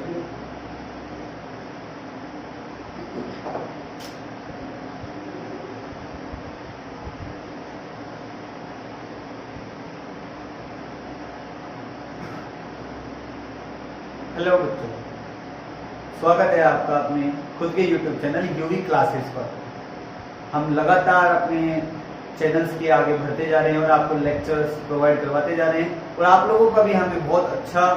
Hello बच्चों, स्वागत है आपका अपने खुद के YouTube चैनल यूवी क्लासेस पर। हम लगातार अपने चैनल्स के आगे बढ़ते जा रहे हैं और आपको लेक्चर्स प्रोवाइड करवाते जा रहे हैं, और आप लोगों का भी हमें बहुत अच्छा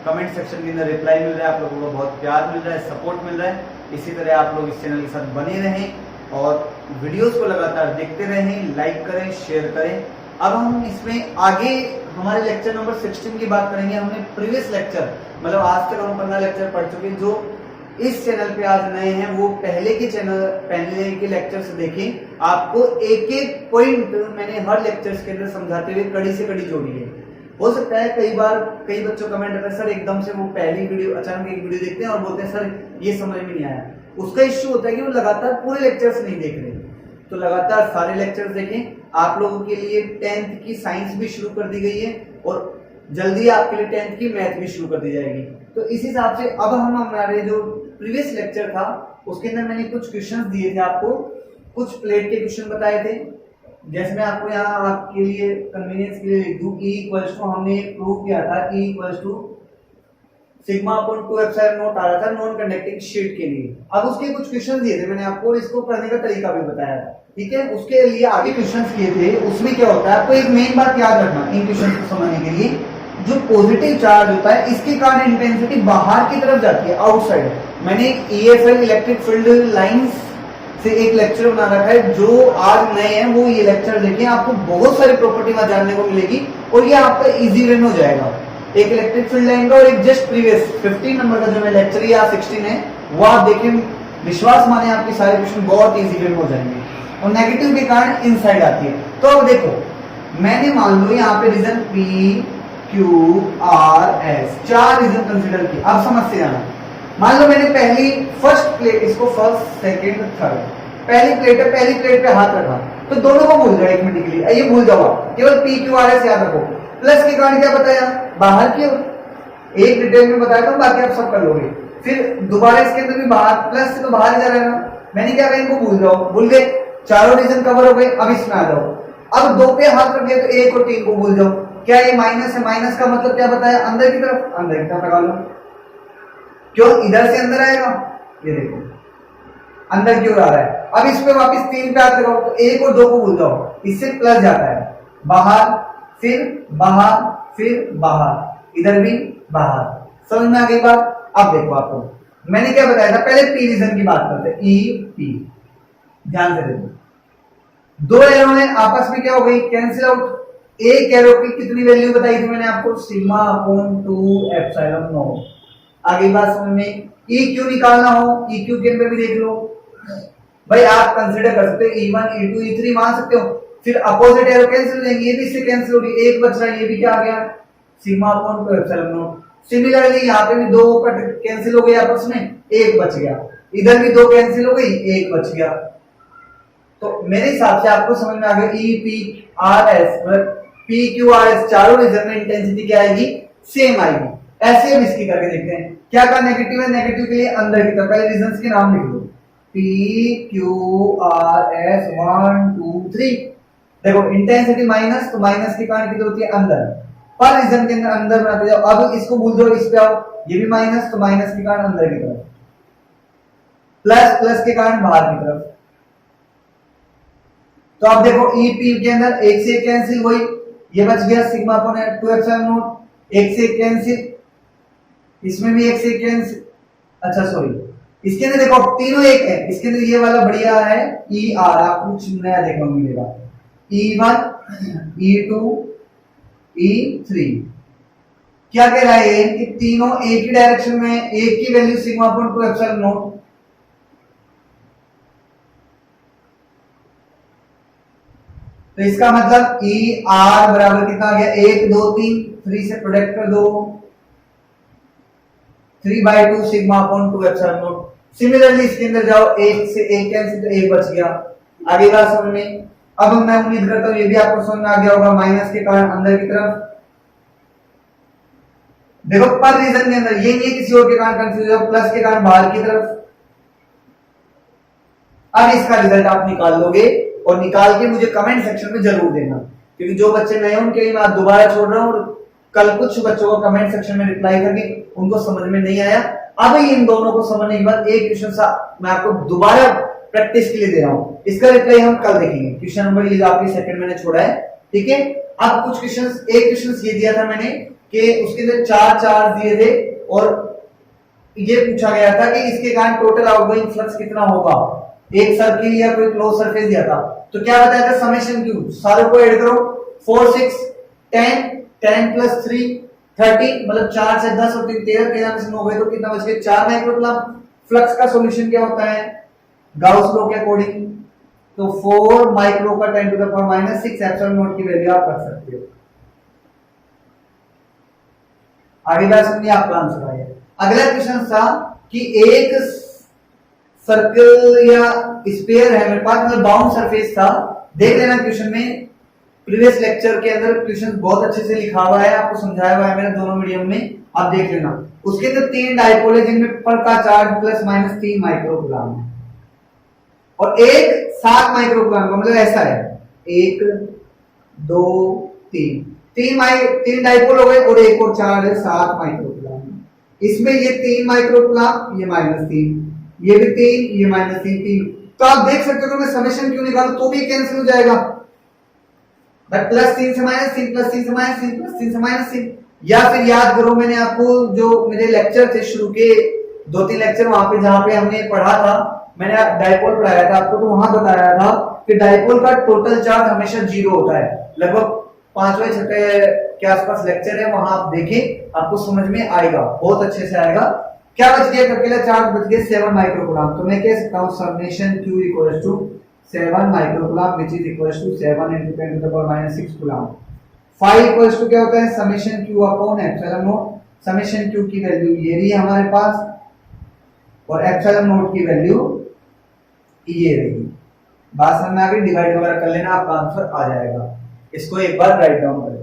कमेंट सेक्शन के अंदर रिप्लाई मिल रहा है, आप लोगों को बहुत प्यार मिल रहा है, सपोर्ट मिल रहा है। इसी तरह आप लोग इस चैनल के साथ बने रहें और वीडियोस को लगातार देखते रहें, लाइक करें, शेयर करें। अब हम इसमें आगे हमारे लेक्चर नंबर 16 की बात करेंगे। हमने प्रीवियस लेक्चर मतलब आज तक हम 15 लेक्चर पढ़ चुके हैं। जो इस चैनल पे आज नए हैं वो पहले के लेक्चर से देखें। आपको एक एक पॉइंट मैंने हर लेक्चर्स के अंदर समझाते हुए कड़ी से कड़ी जोड़ी है। हो सकता है कई बच्चों कमेंट करते हैं, सर एकदम से वो पहली वीडियो अचानक एक वीडियो देखते हैं और बोलते हैं सर ये समझ में नहीं आया। उसका इश्यू होता है कि वो लगातार पूरे लेक्चर्स नहीं देख रहे। तो लगातार सारे लेक्चर्स देखें। आप लोगों के लिए 10th की साइंस भी शुरू कर दी गई है और जल्दी आपके लिए 10th की मैथ भी शुरू कर दी जाएगी। तो इस हिसाब से अब हम हमारे जो प्रीवियस लेक्चर था उसके अंदर मैंने कुछ क्वेश्चंस दिए थे आपको, कुछ प्लेट के क्वेश्चन बताए थे। जैसे मैं आपको यहाँ आपके लिए कन्वीनियंस के लिए लिख दूं, E इक्वल्स टू हमने प्रूव किया था, E equals to sigma upon 2 epsilon not आ रहा था नॉन कंडक्टिंग शीट के लिए। अब उसके कुछ क्वेश्चन दिए थे मैंने आपको, इसको करने का तरीका भी बताया था, ठीक है। उसके लिए आगे क्वेश्चन किए थे। उसमें क्या होता है, आपको एक मेन बात याद रखना इन क्वेश्चन को समझने के लिए, जो पॉजिटिव चार्ज होता है इसके कारण इंटेंसिटी बाहर की तरफ जाती है, आउटसाइड। मैंने EFL इलेक्ट्रिक फील्ड लाइंस से एक लेक्चर बना रखा है, जो आज नए हैं वो ये लेक्चर देखें, आपको बहुत सारी प्रॉपर्टी वहां जानने को मिलेगी और ये आपका इजी विन हो जाएगा। एक इलेक्ट्रिक फील्ड लाइन का और एक जस्ट प्रीवियस 15 नंबर का जो मैं लेक्चर या 16 है वो आप देखें, विश्वास माने आपके सारे क्वेश्चन बहुत इजी विन हो जाएंगे। और नेगेटिव के कारण इनसाइड आती है। तो अब देखो, मैंने मान लो यहाँ पे region P Q R S 4 region consider किए। अब समझ से जाना, मान लो मैंने पहली फर्स्ट प्लेट, इसको फर्स्ट सेकेंड थर्ड, पहली प्लेट है, पहली प्लेट पे हाथ रखा तो दोनों को भूल जाओ एक मिनट के लिए, ये भूल जाओ, केवल P Q R S याद रखो। प्लस के कारण क्या बताया, बाहर की ओर एक डिटेल में बताया था, बाकी आप सब कर लोगे। फिर दोबारा इसके अंदर भी बाहर, प्लस से तो बाहर जा रहा है ना, मैंने क्या कहा इनको भूल जाओ, भूल गए, चारों रीजन कवर हो गए। अब इसमें आ जाओ, अब 2 पे हाथ रख दिया तो 1 और 3 को भूल जाओ। क्या ये माइनस है, माइनस का मतलब क्या बताया, अंदर की तरफ, अंदर की तरफ लगा लो, क्यों इधर से अंदर आएगा, ये देखो अंदर की ओर आ रहा है। अब इस पे वापस 3 पे हाथ लगाओ तो 1 और 2 को भूल जाओ, इससे प्लस जाता है, बाहर फिर बाहर फिर बाहर, इधर भी बाहर। समझ में आ गई बात। अब देखो आपको मैंने क्या बताया था, पहले पी रीजन की बात करते हैं, E P, ध्यान से देखो, 2 एरो है, आपस में क्या हो गई, कैंसिल आउट। एक एरो की कितनी वैल्यू बताई थी मैंने आपको, सिग्मा अपॉन 2 एप्सिलॉन नॉट। आगे बात समझ में। EQ निकालना हो, EQ के अंदर भी देख लो भाई, आप कंसीडर कर सकते हो E1 E2 E3 मान सकते हो। फिर अपोजिट एरो कैंसिल हो जाएंगे, ये भी इससे कैंसिल हो गई, एक बच रहा है, ये भी क्या आ गया, sigma upon 2 epsilon not. Similarly यहाँ पे भी 2 कैंसिल हो गए आपस में, एक बच गया, इधर भी 2 कैंसिल हो गई, एक बच गया। तो मेरे हिसाब से आपको समझ में आ गया, E P R S मतलब P Q R S चारों रीजन में इंटेंसिटी क्या आएगी, सेम आएगी। ऐसे हम इसकी करके देखते हैं। क्या का नेगेटिव है, नेगेटिव के लिए अंदर की तरफ, पहले रीजन के नाम लिख लो, P Q R S 1 2 3। देखो इंटेंसिटी माइनस, तो माइनस के कारण कितनी होती है, अंदर, पर रीजन के अंदर अंदर बनाते जाओ। अब इसको भूल जाओ, इस पे आओ, ये भी माइनस, तो माइनस के कारण अंदर की तरफ, प्लस प्लस के कारण बाहर की तरफ। तो आप देखो E P के अंदर एक से एक कैंसिल हुई, ये बच गया सिग्मा अपॉन 2 एप्सिलॉन नॉट, एक से एक कैंसिल, इसमें भी एक से एक कैंसिल, अच्छा सॉरी इसके अंदर देखो तीनों एक है, इसके अंदर ये वाला बढ़िया है E R, आपको कुछ नया देखने को मिलेगा, E1 E2 E3। क्या कह रहा है कि तीनों एक ही डायरेक्शन में, एक ही value sigma upon 2 epsilon not. तो इसका मतलब E R बराबर कितना आ गया, 1 2 3, 3 से प्रोडक्ट कर दो, 3/2 sigma upon 2 epsilon not. Similarly इसके अंदर जाओ, एक से एक कैंसिल, तो एक बच गया। आगे बात समझ में। अब मैं उम्मीद करता हूं ये भी आपको समझ में आ गया होगा, माइनस के कारण अंदर की तरफ, देखो पर रीजन के अंदर ये नहीं है किसी और के कारण कंफ्यूज हो, प्लस के कारण बाहर की तरफ। अब इसका रिजल्ट आप निकाल लोगे और निकाल के मुझे कमेंट सेक्शन में जरूर देना, क्योंकि जो बच्चे नए हैं उनके लिए मैं दोबारा छोड़ रहा हूँ। कल कुछ बच्चों को कमेंट सेक्शन में रिप्लाई करके उनको समझ में नहीं आया, अब इन दोनों को समझने के बाद एक क्वेश्चन सा मैं आपको दोबारा प्रैक्टिस के लिए दे रहा हूं, इसका रिप्लाई हम कल देखेंगे। क्वेश्चन नंबर ये आपके सेकंड मैंने छोड़ा है, ठीक है। अब कुछ क्वेश्चंस, एक क्वेश्चन ये दिया था मैंने कि उसके अंदर चार चार्ज दिए थे और ये पूछा गया था कि इसके कारण टोटल आउटगोइंग फ्लक्स कितना होगा, एक सर्किल या कोई क्लोज सरफेस दिया था। तो क्या बताया था, समेशन क्यू, सारों को ऐड करो, 4 6 10 10 प्लस 3 30, मतलब 4 से 10 और 3 13, 13 में 9 गए तो कितना बच गया, 4 माइक्रोकूलम। फ्लक्स का सॉल्यूशन क्या होता है गाउस लॉ के अकॉर्डिंग, तो 4 माइक्रो का 10 to the power -6 epsilon naught की वैल्यू आप कर सकते हो। आगे बात सुनिए, आपका आंसर आया। अगला क्वेश्चन था कि एक सर्कल या स्फीयर है मेरे पास, मतलब बाउंड सरफेस था। देख लेना क्वेश्चन में, प्रीवियस लेक्चर के अंदर क्वेश्चन बहुत अच्छे से लिखा हुआ है, आपको समझाया हुआ है मैंने दोनों मीडियम में, आप देख लेना। उसके अंदर 3 डाइपोल है जिनमें पर का चार्ज +- 3 माइक्रोकूलम है और एक 7 माइक्रोकूलम का, मतलब ऐसा है 1 2 3 3 डाइपोल हो गए और एक और चार्ज है 7 माइक्रोकूलम। इसमें ये 3 माइक्रोकूलम, ये -3, ये भी 3, ये -3। तो आप देख सकते हो मैं समेशन क्यों निकालूं तो भी कैंसिल हो जाएगा, बट +3 से -3 +3 से -3 +3 से -3। या फिर याद करो, मैंने आपको जो मेरे लेक्चर थे शुरू के 2-3 लेक्चर वहां पे जहां पे हमने पढ़ा था, मैंने डाइपोल पढ़ाया था आपको, तो वहां बताया था कि डाइपोल का टोटल चार्ज हमेशा 0 होता है। लगभग 5वें 6वें के आसपास लेक्चर है, वहां आप देखें, आपको समझ में आएगा, बहुत अच्छे से आएगा। क्या बच गया, अकेला चार्ज बच गया 7 माइक्रोकूलम। तो मैं कह सकता हूं summation Q = 7 microcoulomb which is equals to 7 into 10 to the power -6 coulomb. phi equals to क्या होता है, summation Q upon epsilon naught. Summation Q की वैल्यू ये रही हमारे पास और एप्सिलॉन नॉट की वैल्यू ये रही। बात समझ में आ गई, डिवाइड वगैरह कर लेना, आपका आंसर आ जाएगा। इसको एक बार राइट डाउन कर लेना।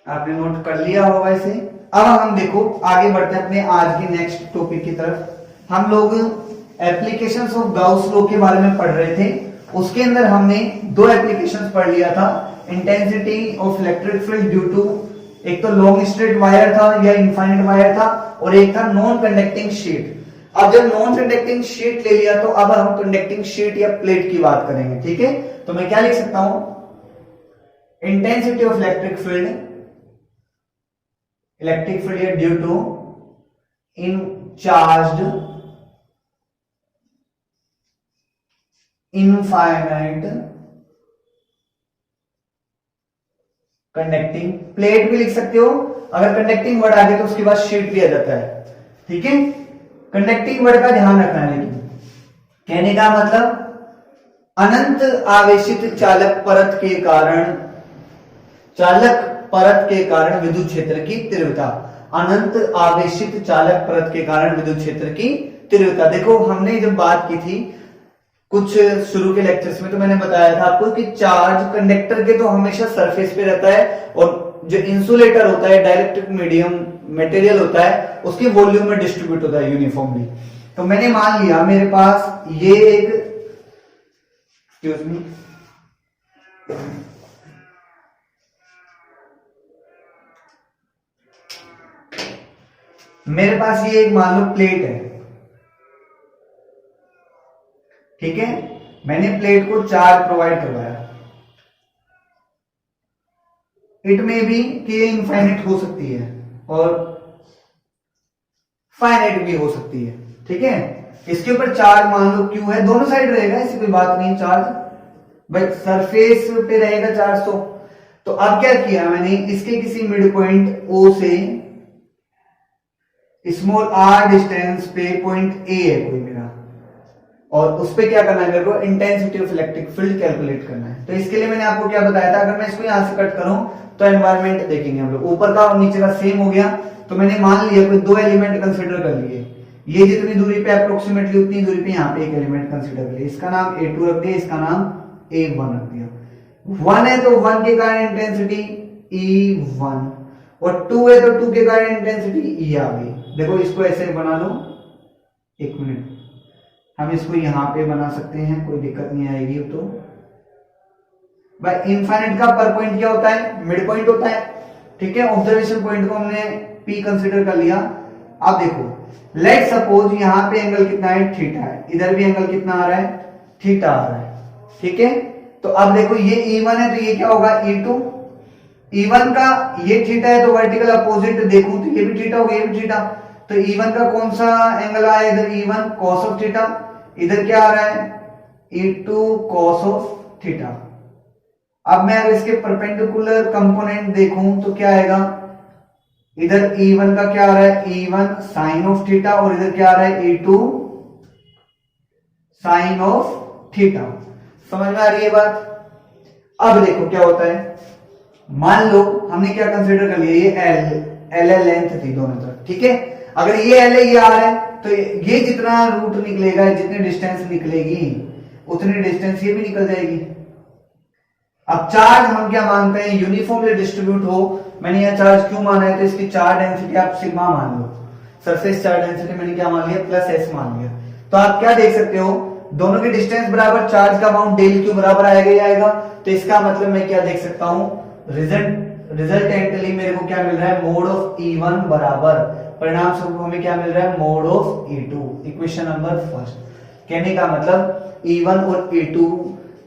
आपने नोट कर लिया होगा इसे। अब हम देखो आगे बढ़ते हैं अपने आज के नेक्स्ट टॉपिक की तरफ। हम लोग एप्लीकेशंस ऑफ गाउस लॉ के बारे में पढ़ रहे थे। उसके अंदर हमने 2 एप्लीकेशंस पढ़ लिया था, intensity of electric field due to, एक तो लॉन्ग स्ट्रेट वायर था या इनफाइनाइट वायर था, और एक था नॉन कंडक्टिंग शीट। अब जब नॉन कंडक्टिंग शीट ले लिया तो अब हम कंडक्टिंग शीट या प्लेट की बात करेंगे, ठीक है। तो मैं क्या लिख सकता हूं, intensity of electric field due to in charged infinite conducting plate भी लिख सकते हो। अगर कंडक्टिंग वर्ड आ गया तो उसके बाद शीट भी आ जाता है, ठीक है। कंडक्टिंग वर्ड का ध्यान रखना है, लेकिन कहने का मतलब अनंत आवेशित चालक परत के कारण विद्युत क्षेत्र की तीव्रता, अनंत आवेशित चालक परत के कारण विद्युत क्षेत्र की तीव्रता। देखो हमने जब बात की थी कुछ शुरू के लेक्चर्स में, तो मैंने बताया था आपको कि चार्ज कंडक्टर के तो हमेशा सरफेस पे रहता है, और जो इंसुलेटर होता है, डाइलेक्ट्रिक मीडियम मटेरियल होता है, उसके वॉल्यूम में डिस्ट्रीब्यूट होता है यूनिफॉर्मली। तो मैंने मान लिया मेरे पास ये एक, एक्सक्यूज मी, मेरे पास ये एक मान लो प्लेट है, ठीक है। मैंने प्लेट को चार्ज प्रोवाइड करवाया, इट में भी कि ये इनफाइनाइट हो सकती है और फाइनाइट भी हो सकती है, ठीक है। इसके ऊपर चार्ज मान लो क्यू है, दोनों साइड रहेगा, ऐसी कोई बात नहीं। चार्ज भाई सरफेस पे रहेगा चार्ज। तो अब क्या किया मैंने, इसके किसी मिड पॉइंट ओ से स्मॉल r डिस्टेंस पे पॉइंट ए है कोई मेरा, और उस पे क्या करना है मेरे को, intensity of electric field calculate करना है। तो इसके लिए मैंने आपको क्या बताया था, अगर मैं इसको यहां से कट करूं तो एनवायरमेंट देखेंगे हम लोग, ऊपर का और नीचे का सेम हो गया। तो मैंने मान लिया कोई 2 एलिमेंट कंसिडर कर लिए, ये जितनी दूरी पे अप्रोक्सीमेटली उतनी दूरी पे यहाँ पे एक एलिमेंट कंसिडर कर लिया, इसका नाम A2 रख दिया, इसका नाम A1 रख दिया। 1 है तो 1 के कारण इंटेंसिटी E1 और 2 है तो 2 के कारण इंटेंसिटी E आ गई। देखो इसको ऐसे बना लो, एक मिनट, हम इसको यहां पे बना सकते हैं, कोई दिक्कत नहीं आएगी। तो भाई इनफाइनाइट का पर पॉइंट क्या होता है, मिड पॉइंट होता है, ठीक है। ऑब्जर्वेशन पॉइंट को हमने P कंसीडर कर लिया। अब देखो लेट सपोज यहां पे एंगल कितना है, थीटा है, इधर भी एंगल कितना आ रहा है, थीटा आ रहा है, ठीक है। तो अब देखो ये E1 है तो ये क्या होगा, E2। E1 का ये थीटा है तो वर्टिकल अपोजिट देखूं तो ये भी थीटा हो गया, ये भी थीटा। तो E1 का कौन सा एंगल आया इधर, E1 cos ऑफ थीटा, इधर क्या आ रहा है, E2 cos ऑफ थीटा। अब मैं अगर इसके परपेंडिकुलर कंपोनेंट देखूं तो क्या आएगा, इधर E1 का क्या आ रहा है, E1 साइन ऑफ थीटा और इधर क्या आ रहा है, E2 साइन ऑफ थीटा। समझ में आ रही है बात। अब देखो क्या होता है, मान लो हमने क्या कंसीडर कर लिया, ये L लेंथ थी दोनों तरफ, ठीक है। अगर ये L है ये R है तो ये जितना रूट निकलेगा, जितनी डिस्टेंस निकलेगी उतनी डिस्टेंस ये भी निकल जाएगी। अब चार्ज हम क्या मानते हैं, यूनिफॉर्मली डिस्ट्रीब्यूट हो। मैंने यह चार्ज क्यों माना है, तो इसकी चार्ज डेंसिटी आप सिग्मा मान लो, सरफेस चार्ज डेंसिटी मैंने क्या मान लिया, प्लस S मान लिया। तो आप क्या देख सकते हो, दोनों की डिस्टेंस बराबर, चार्ज का अमाउंट डेल क्यू बराबर आएगा ही आएगा। तो इसका मतलब मैं क्या देख सकता हूं, रिजल्टेंटली मेरे को क्या मिल रहा है, मोड ऑफ E1 बराबर परिणाम स्वरूप हमें क्या मिल रहा है, mode of E2। Equation number first, कहने का मतलब E1 और E2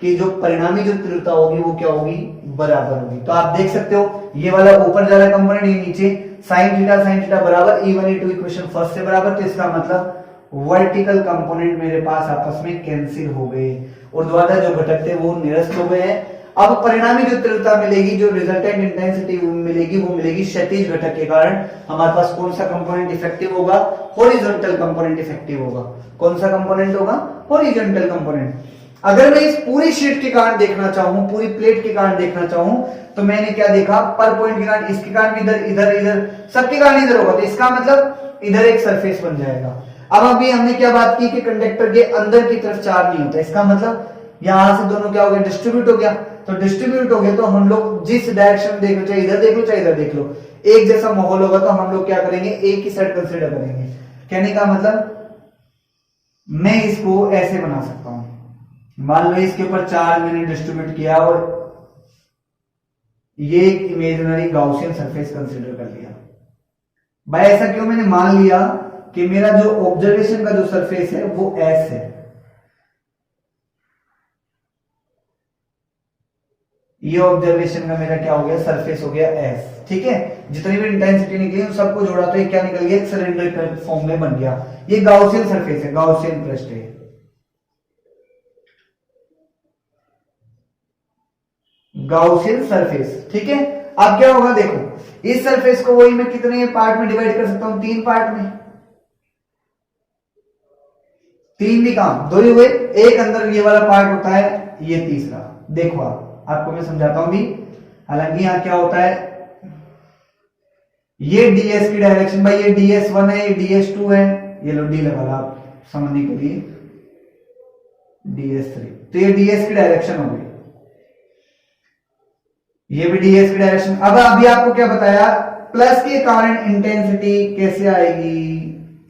की जो परिणामी जो तीव्रता होगी वो क्या होगी, बराबर होगी। तो आप देख सकते हो ये वाला ऊपर जा रहा है कंपोनेंट, ये नीचे साइन थीटा बराबर E1 E2 इक्वेशन फर्स्ट से बराबर। तो इसका मतलब वर्टिकल कंपोनेंट मेरे पास आपस में कैंसिल हो गए और द्वारा जो घटक थे वो निरस्त हो गए हैं। अब परिणामी जो तीव्रता मिलेगी, जो रिजल्टेंट इंटेंसिटी मिलेगी, वो मिलेगी क्षैतिज घटक के कारण। हमारे पास कौन सा कंपोनेंट इफेक्टिव होगा, हॉरिजॉन्टल कंपोनेंट इफेक्टिव होगा। कौन सा कंपोनेंट होगा, हॉरिजॉन्टल कंपोनेंट। अगर मैं इस पूरी शीट के कारण देखना चाहूं, पूरी प्लेट के कारण देखना चाहूं, तो मैंने क्या देखा, पर पॉइंट के कारण, इसके कारण भी इधर इधर इधर, सबके कारण इधर होगा। तो इसका मतलब इधर एक सरफेस बन जाएगा। अब अभी हमने क्या बात की कि कंडक्टर के अंदर की तरफ चार्ज नहीं होता, इसका मतलब यहां से दोनों क्या हो गया, डिस्ट्रीब्यूट हो गया। तो डिस्ट्रीब्यूट हो गया तो हम लोग जिस डायरेक्शन में देख लो, चाहे इधर देख लो चाहे इधर देख लो, एक जैसा माहौल होगा। तो हम लोग क्या करेंगे, एक ही साइड कंसीडर करेंगे। कहने का मतलब मैं इसको ऐसे बना सकता हूं, मान लो इसके ऊपर चार्ज मैंने डिस्ट्रीब्यूट किया और ये एक इमेजिनरी गाउसियन सरफेस कंसीडर कर लिया। भाई ऐसा क्यों मैंने मान लिया कि मेरा जो ऑब्जर्वेशन का जो सरफेस है वो S है, ये ऑब्जर्वेशन का मेरा क्या हो गया, सरफेस हो गया S, ठीक है। जितनी भी इंटेंसिटी निकली उन सबको जोड़ा तो ये क्या निकल गया, एक सिलेंडर फॉर्म में बन गया। ये गाउसियन सरफेस है, गाउसियन पृष्ठ है, गाउसियन सरफेस, ठीक है। अब क्या होगा, देखो इस सरफेस को वही मैं कितने पार्ट में डिवाइड कर सकता हूं, 3 पार्ट में। 3 भी काम, 2 ही हुए, एक अंदर ये वाला पार्ट होता है, ये तीसरा। देखो आपको मैं समझाता हूं भी। हालांकि यहां क्या होता है, ये ds की डायरेक्शन, भाई ये ds1 है, ये ds2 है, ये लो d लगा आप समझने के लिए, ds3, तो ये ds की डायरेक्शन हो गई, ये भी ds की डायरेक्शन। अब अभी आपको क्या बताया, प्लस के कारण इंटेंसिटी कैसे आएगी,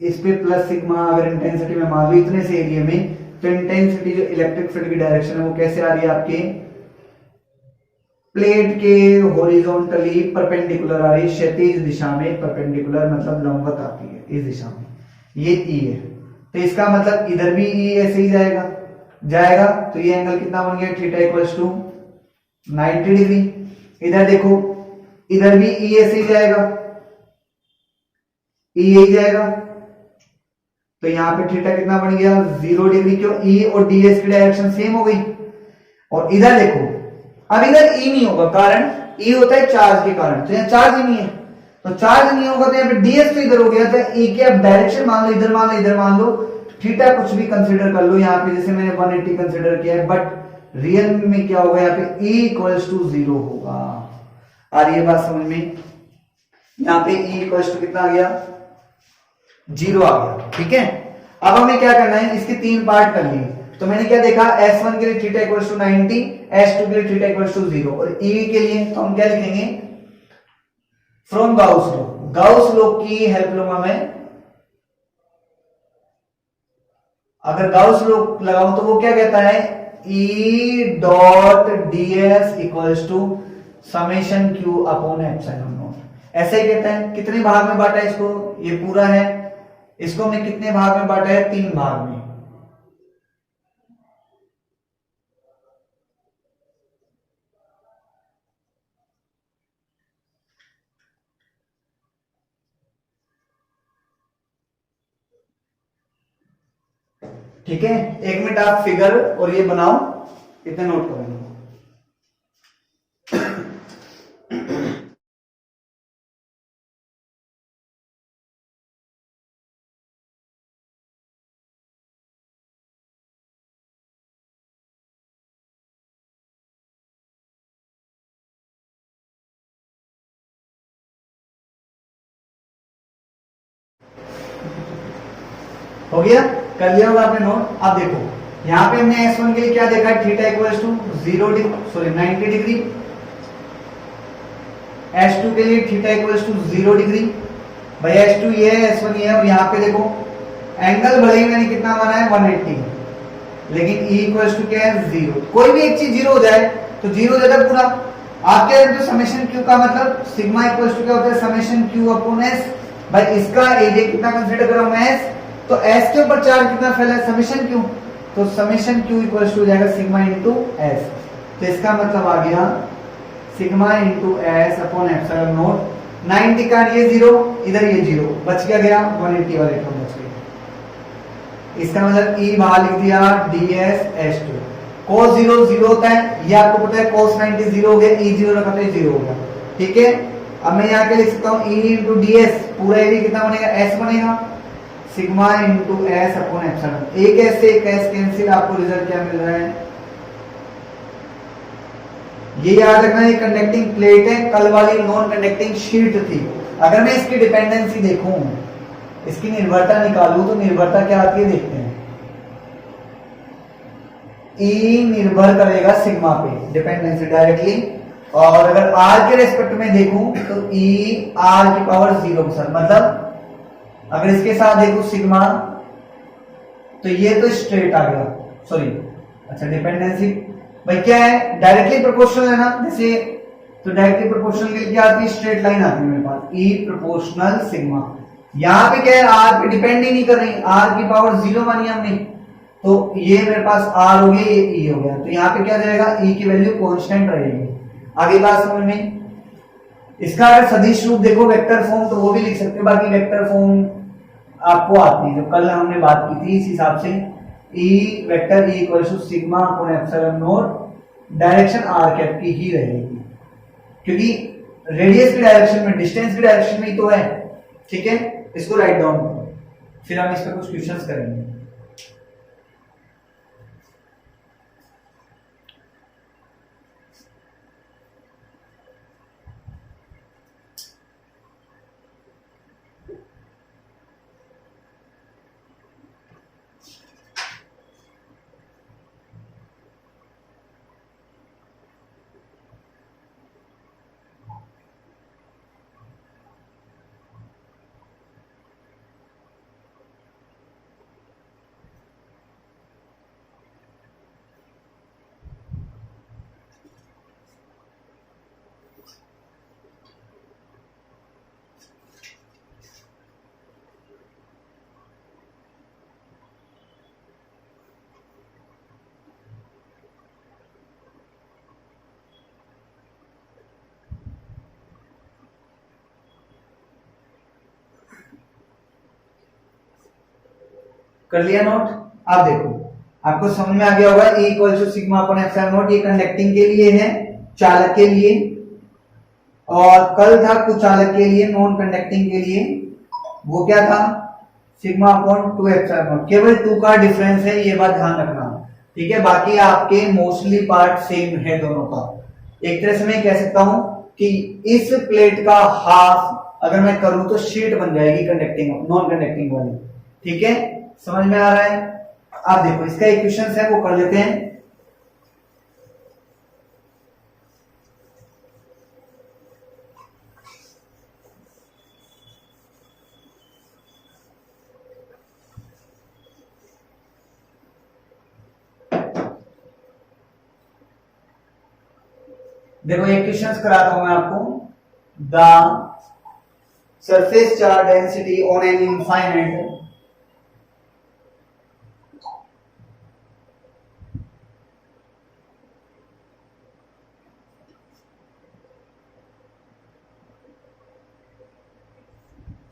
इस पे प्लस सिग्मा अगर इंटेंसिटी में मान लो इतने से एरिया में, तो इंटेंसिटी जो इलेक्ट्रिक फील्ड की डायरेक्शन है वो कैसे आ रही है, आपके प्लेट के हॉरिजॉन्टली परपेंडिकुलर आ रही है, क्षैतिज दिशा में परपेंडिकुलर मतलब लंबवत आती है इस दिशा में, ये E है। तो इसका मतलब इधर भी E ऐसे ही जाएगा। तो ये एंगल कितना बन गया, थीटा इक्वल्स टू 90 डिग्री। इधर देखो, इधर भी E ऐसे ही जाएगा, E यही जाएगा। तो यहां पे थीटा कितना बन गया, 0 डिग्री। क्यों, E और ds की डायरेक्शन सेम हो गई। और इधर देखो, अब इधर E नहीं होगा, कारण E होता है चार्ज के कारण, तो यहाँ चार्ज ही नहीं है। तो चार्ज नहीं होगा तो यहाँ पे ds तो इधर हो गया, तो E की अब डायरेक्शन मान लो, इधर मान लो, इधर मान लो, थीटा कुछ भी कंसिडर कर लो, यहाँ पे जैसे मैंने 180 कंसिडर किया है, बट रियल में क्या होगा, यहाँ पे E इक्वल्स टू 0 होगा। आ रही है बात समझ में? यहाँ पे E इक्वल्स टू कितना आ गया, 0 आ गया। ठीक है, अब हमें क्या करना है, इसके 3 पार्ट कर लिए। तो मैंने क्या देखा, S1 के लिए थीटा इक्वल्स टू 90, S2 के लिए थीटा इक्वल्स टू 0, और E के लिए तो हम क्या लिखेंगे, from Gauss law. Gauss law की हेल्प लूंगा मैं। अगर गाउस लॉ लगाऊं तो वो क्या कहता है, E dot ds equals to summation q upon epsilon naught. ऐसा ही कहता है। कितने भाग में बांटा है इसको, ये पूरा है, इसको हमने कितने भाग में बांटा है, 3 भाग में। ठीक है, 1 मिनट आप फिगर और ये बनाओ, इतने नोट करेंगे। हो गया, कर लिया होगा आपने नोट। अब देखो यहाँ पे हमने S1 के लिए क्या देखा है, theta equals to 90 degree. S2 के लिए थीटा इक्वल्स टू 0 डिग्री। भाई S2 ये है, S1 ये है, और यहाँ पे देखो एंगल भले ही मैंने कितना माना है, 180, लेकिन E इक्वल्स टू क्या है, 0। कोई भी एक चीज 0 हो जाए तो 0 हो जाता है पूरा। आप क्या जानते हो, समेशन Q का मतलब सिग्मा इक्वल्स टू क्या होता है, समेशन Q अपॉन S। भाई इसका एरिया कितना कंसीडर कर रहा हूं मैं, S, तो S के ऊपर चार्ज कितना फैला है, समेशन Q, तो समेशन Q इक्वल्स टू हो जाएगा सिग्मा इंटू S। तो इसका मतलब आ गया sigma into S upon epsilon not. 90 का ये 0, इधर ये 0, बच गया 180 वाले टर्म बच गए। इसका मतलब E बाहर लिख दिया ds S2। cos 0 0 होता है, ये आपको पता है, cos 90 0 हो गया, E 0 रखा तो 0 हो गया। ठीक है, अब मैं यहाँ के लिख सकता हूँ E इंटू ds, पूरा एरिया कितना बनेगा, S बनेगा, sigma into S upon epsilon. एक S से एक S कैंसिल, आपको रिजल्ट क्या मिल रहा है, ये याद रखना, ये कंडक्टिंग प्लेट है, कल वाली नॉन कंडक्टिंग शीट थी। अगर मैं इसकी डिपेंडेंसी देखूं, इसकी निर्भरता निकालूं, तो निर्भरता क्या आती है देखते हैं। E निर्भर करेगा सिग्मा पे, डिपेंडेंसी डायरेक्टली, और अगर R के रेस्पेक्ट में देखूं तो E R की पावर 0 के साथ, मतलब अगर इसके साथ देखूं सिग्मा, तो ये तो स्ट्रेट आ गया, सॉरी, अच्छा डिपेंडेंसी भाई क्या है, डायरेक्टली प्रोपोर्शनल है ना, जैसे तो डायरेक्टली प्रोपोर्शनल के लिए क्या आती है, स्ट्रेट लाइन आती है मेरे पास, E प्रोपोर्शनल सिग्मा। यहाँ पे क्या है, R पे डिपेंड ही नहीं कर रही, R की पावर 0 मानी हमने, तो ये मेरे पास R हो गया, ये E हो गया, तो यहाँ पे क्या जाएगा, E की वैल्यू कांस्टेंट रहेगी। आगे बात समझ में। इसका अगर सदिश रूप देखो वेक्टर फॉर्म, तो वो भी लिख सकते हो, बाकी वेक्टर फॉर्म आपको आती है, जो कल हमने बात की थी, इस हिसाब से E vector E equal to sigma upon epsilon naught, direction r cap की ही रहेगी, क्योंकि रेडियस की डायरेक्शन में, डिस्टेंस की डायरेक्शन में ही तो है। ठीक है, इसको राइट डाउन करो, फिर हम इस पर कुछ क्वेश्चंस करेंगे। कर लिया नोट। आप देखो, आपको समझ में आ गया होगा, E equal to sigma upon epsilon naught, ये कंडक्टिंग के लिए है, चालक के लिए, और कल था कुछ चालक के लिए, नॉन कंडक्टिंग के लिए, वो क्या था, सिग्मा अपॉन 2 एप्सिलॉन नॉट, केवल 2 का डिफरेंस है, ये बात ध्यान रखना, ठीक है। बाकी आपके मोस्टली पार्ट सेम है दोनों का। एक तरह से मैं कह सकता हूं कि इस प्लेट का हाफ अगर मैं करूं तो शीट बन जाएगी कंडक्टिंग नॉन कंडक्टिंग वाली, ठीक है। समझ में आ रहा है? आप देखो इसका इक्वेशन है वो कर लेते हैं। देखो एक क्वेश्चन कराता हूं मैं आपको। The surface charge density on an infinite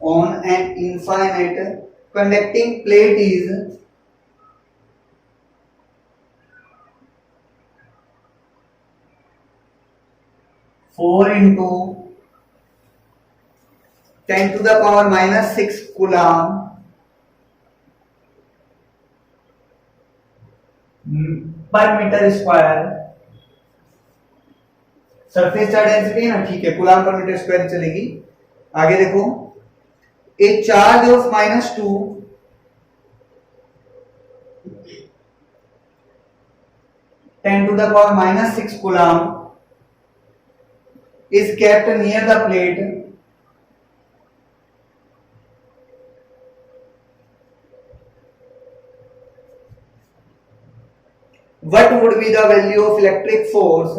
on an infinite conducting plate is 4 into 10 to the power minus 6 coulomb per metre square. Surface charge density है ना, ठीक है, कूलम्ब पर मीटर स्क्वायर चलेगी। आगे देखो, ए charge of -2 10 to the power minus 6 coulomb is kept near the plate what would be the value of electric force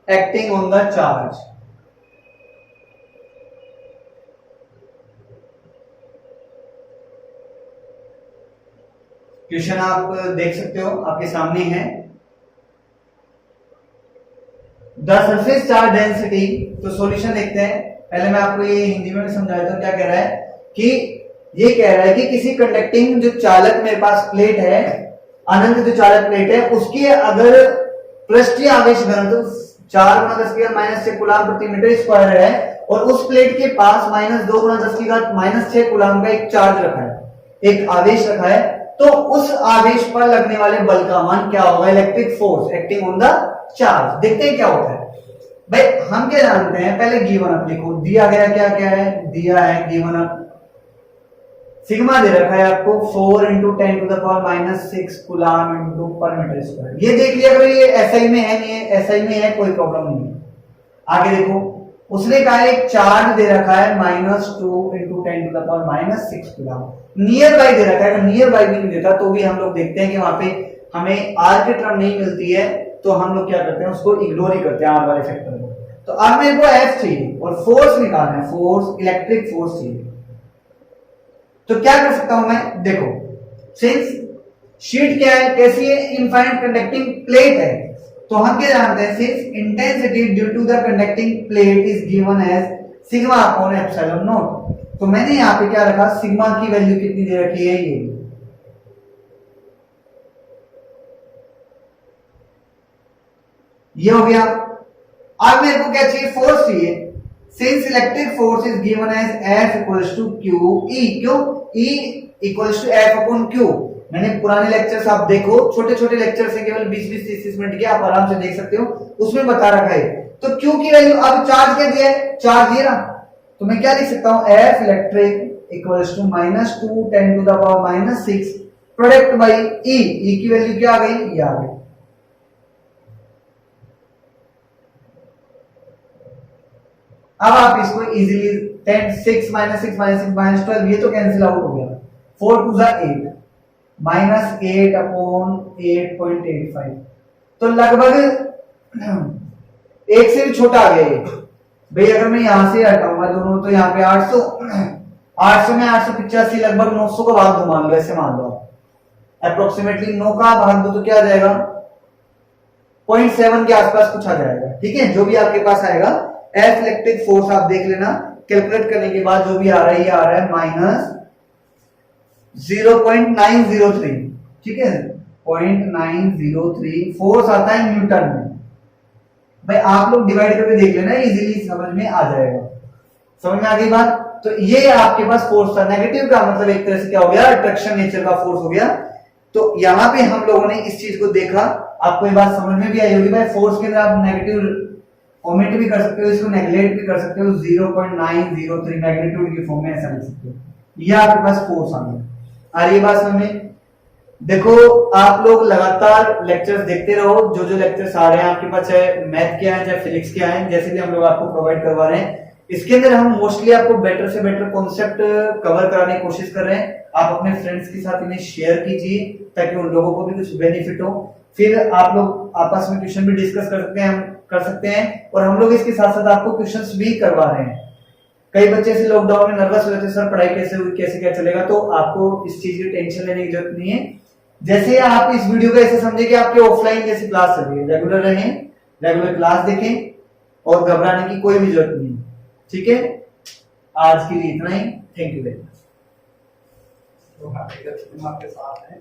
acting on the charge। Question आप देख सकते हो, आपके सामने है। द सरफेस चार्ज डेंसिटी, तो सॉल्यूशन देखते हैं। पहले मैं आपको ये हिंदी में समझा देता हूं क्या कह रहा है कि ये कह रहा है कि किसी कंडक्टिंग जो चालक मेरे पास प्लेट है, अनंत जो चालक प्लेट है, उसकी अगर पृष्ठीय आवेश घनत्व 4 × 10⁻⁶ कूलम्ब प्रति मीटर स्क्वायर है और उस प्लेट के पास -2 × 10⁻⁶ कूलम्ब का एक चार्ज रखा है, एक आवेश रखा है, तो उस आवेश पर लगने वाले बल का मान क्या होगा? Electric force acting on the charge. देखते हैं क्या होता है भाई। हम क्या जानते हैं, पहले गिवन अप लिखो, दिया गया क्या क्या है, दिया है गिवन अप सिग्मा दे रखा है आपको 4 × 10 to the power -6 कूलम्ब पर मीटर स्क्वायर। ये देख लिया अगर ये एसआई में है, नहीं एसआई में है कोई प्रॉब्लम नहीं है। आगे देखो, उसने कहा एक चार्ज दे रखा है -2 × 10 to the power -6 coulomb. Nearby दे रखा है, अगर नियर बाई भी नहीं देता तो भी हम लोग देखते हैं कि वहां पे हमें आर की टर्म नहीं मिलती है, तो हम लोग क्या करते हैं, उसको इग्नोर ही करते हैं आर वाले फैक्टर को। तो अब मेरे को एफ चाहिए और फोर्स निकालना है, फोर्स इलेक्ट्रिक फोर्स चाहिए। तो क्या कर सकता हूं मैं, देखो सिंस शीट क्या है, कैसी है, इनफाइनाइट कंडक्टिंग प्लेट है, तो हम क्या जानते हैं, since intensity due to the conducting plate is given as sigma upon epsilon not. तो मैंने यहां पे क्या रखा, सिग्मा की वैल्यू कितनी दे रखी है, ये हो गया। अब मेरे को क्या चाहिए, फोर्स चाहिए। Since electric force is given as F equals to Q E, क्यों E equals to F upon Q. मैंने पुराने लेक्चर्स आप देखो, छोटे छोटे लेक्चर्स है, केवल 20-20 30 मिनट के, आप आराम से देख सकते हो, उसमें बता रखा है। तो क्यू की वैल्यू, अब चार्ज क्या दिया है, चार्ज ये ना, तो मैं क्या लिख सकता हूं, F electric equals to -2 10 to the power -6 product by E। E की वैल्यू क्या आ गई, ये आ गई। अब आप इसको इजीली 10 6 -6 -6 -12 ये तो कैंसिल आउट हो गया, 4 2 8 -8 अपॉन 8.85, तो लगभग 1 से भी छोटा आ गया ये भाई। अगर मैं यहां से हटाऊंगा दोनों, तो यहाँ पे 800 में 885, लगभग 900 का भाग दो, मान लो ऐसे मान लो अप्रोक्सीमेटली 9 का भाग दो, तो क्या आ जाएगा, 0.7 के आसपास कुछ आ जाएगा, ठीक है। जो भी आपके पास आएगा, F इलेक्ट्रिक फोर्स आप देख लेना कैलकुलेट करने के बाद जो भी आ रहा है ये आ रहा है -0.903, ठीक है, 0.903 फोर्स आता है न्यूटन में। भाई आप लोग डिवाइड करके देख लेना, इजीली समझ में आ जाएगा। समझ में आ गई बात? तो ये आपके पास फोर्स था। नेगेटिव का मतलब एक तरह से क्या हो गया, अट्रैक्शन नेचर का फोर्स हो गया। तो यहां पे हम लोगों ने इस चीज को देखा, आपको ये बात समझ में भी आई होगी। भाई फोर्स के अंदर आप नेगेटिव ओमिट भी कर सकते हो, इसको नेग्लेक्ट भी कर सकते हो, 0.903 मैग्नीट्यूड की फॉर्म में ऐसा लिख सकते हो। ये आपके पास फोर्स आ गया। आ रही है बात समझ में? देखो आप लोग लगातार लेक्चर्स देखते रहो, जो जो लेक्चर्स आ रहे हैं आपके पास, चाहे मैथ के आए चाहे फिजिक्स के आए, जैसे भी हम लोग आपको प्रोवाइड करवा रहे हैं, इसके अंदर हम मोस्टली आपको बेटर से बेटर कॉन्सेप्ट कवर कराने की कोशिश कर रहे हैं। आप अपने फ्रेंड्स के साथ इन्हें शेयर कीजिए ताकि उन लोगों को भी कुछ बेनिफिट हो। फिर आप लोग आपस में क्वेश्चन भी डिस्कस कर सकते हैं, हम कर सकते हैं, और हम लोग इसके साथ साथ आपको क्वेश्चंस भी करवा रहे हैं। कई बच्चे से लॉकडाउन में नर्वस हो जाते हैं, सर पढ़ाई कैसे हुई, कैसे क्या चलेगा, तो आपको इस चीज की टेंशन लेने की जरूरत नहीं है। जैसे आप इस वीडियो को ऐसे समझे कि आपके ऑफलाइन जैसी क्लास चल रही है, रेगुलर रहें, रेगुलर क्लास देखें, और घबराने की कोई भी जरूरत नहीं। ठीक है, आज के लिए इतना ही। Thank you very much. तो आपके साथ है।